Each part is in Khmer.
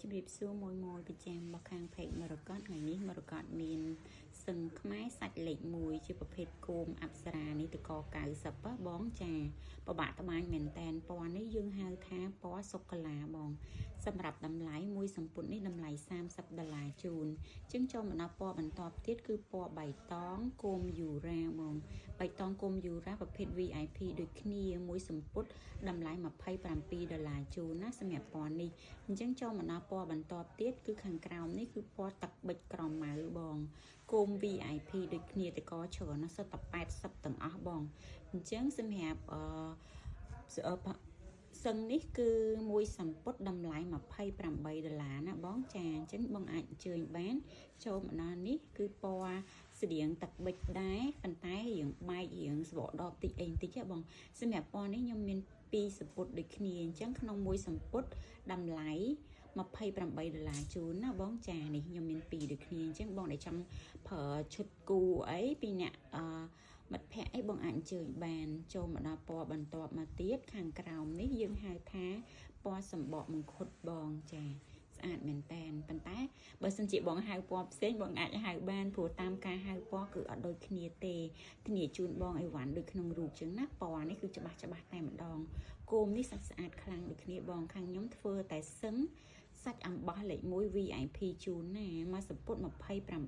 ជំរាបសួរមួយប្រចាំរបស់ខាងเพจមរកតថ្ងៃនេះមរកតមានសឹងខ្មែរសាច់លេខ1ជាប្រភេទគោមអប្សរានេះតក90បងចាប្របាក់ត្បាញមែនតែនពណ៌នេះយើងហៅថាពណ៌សូកូឡាបងសម្រាប់តម្លៃមួយសម្ពុតនេះតម្លៃ$30ជូនជាងចូលមកដល់ពណ៌បន្តទៀតគឺពណ៌បៃតងគោមយូរ៉ាបងបៃតងគោមយូរ៉ាប្រភេទ VIP ដូចគ្នាមួយសម្ពុតតម្លៃ$27ជូនណាសម្រាប់ពណ៌នេះអញ្ចឹងចូលមកដល់ពណ៌បន្តទៀតគឺខាងក្រោមនេះគឺពណ៌ទឹកប៊ិចក្រម៉ៅបងគោម VIP ដូចគ្នាតកច្រើនណាសុទ្ធតែ80ទាំងអស់បងអញ្ចឹងសម្រាប់សឹងនេះគឺមួយសម្ពុតតម្លៃ$28ណាបងចាអញ្ចឹងបងអាចអញ្ជើញបានចូលមកដល់នេះគឺពណ៌ស្តៀងទឹកប៊ិចដែរប៉ុន្តែរៀងបែករៀងស្បកដបតិចអីតិចបងសម្រាប់ពណ៌នេះខ្ញុំមាន2សម្ពុតដូចគ្នាអញ្ចឹងក្នុងមួយសម្ពុតតម្លៃ$28ជូនណាបងចានេះខ្ញុំមាន2ដូចគ្នាអញ្ចឹងបងដែលចង់ប្រើឈុតគូអីពីអ្នកមិត្តភ័ក្តិអីបងអាចអញ្ជើញបានចូលមកដល់ពណ៌បន្ទាប់មកទៀតខាងក្រោមនេះយើងហៅថាពណ៌សម្បកមង្ឃុតបងចាស្អាតមែនតែនប៉ុន្តែបើសិនជាបងហៅពណ៌ផ្សេងបងអាចហៅបានព្រោះតាមការហៅពណ៌គឺអត់ដូចគ្នាទេគ្នាជូនបងអីវ៉ាន់ដូចក្នុងរូបចឹងណាពណ៌នេះគឺច្បាស់តែម្ដងគោមនេះសាច់ស្អាតខ្លាំងដូចគ្នាបងខាងខ្ញុំធ្វើតែសឹងសាច់អំបោះលេខ1 VIP ជូនណាមកសម្ពុត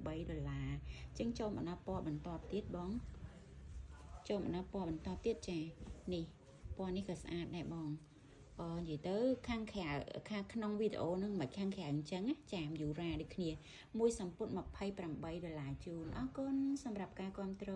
$28ចឹងចូលមកដល់ពណ៌បន្តទៀតបងចូលមកដល់ពណ៌បន្តទៀតចានេះពណ៌នេះក៏ស្អាតដែរបងនិយាយទៅខាងក្រៅខាងក្នុងវីដេអូហ្នឹងមិនខាងក្រៅអញ្ចឹងចាមយូរ៉ាដូចគ្នាមួយសម្ពុត$28ជូនអរគុណសម្រាប់ការគាំទ្រ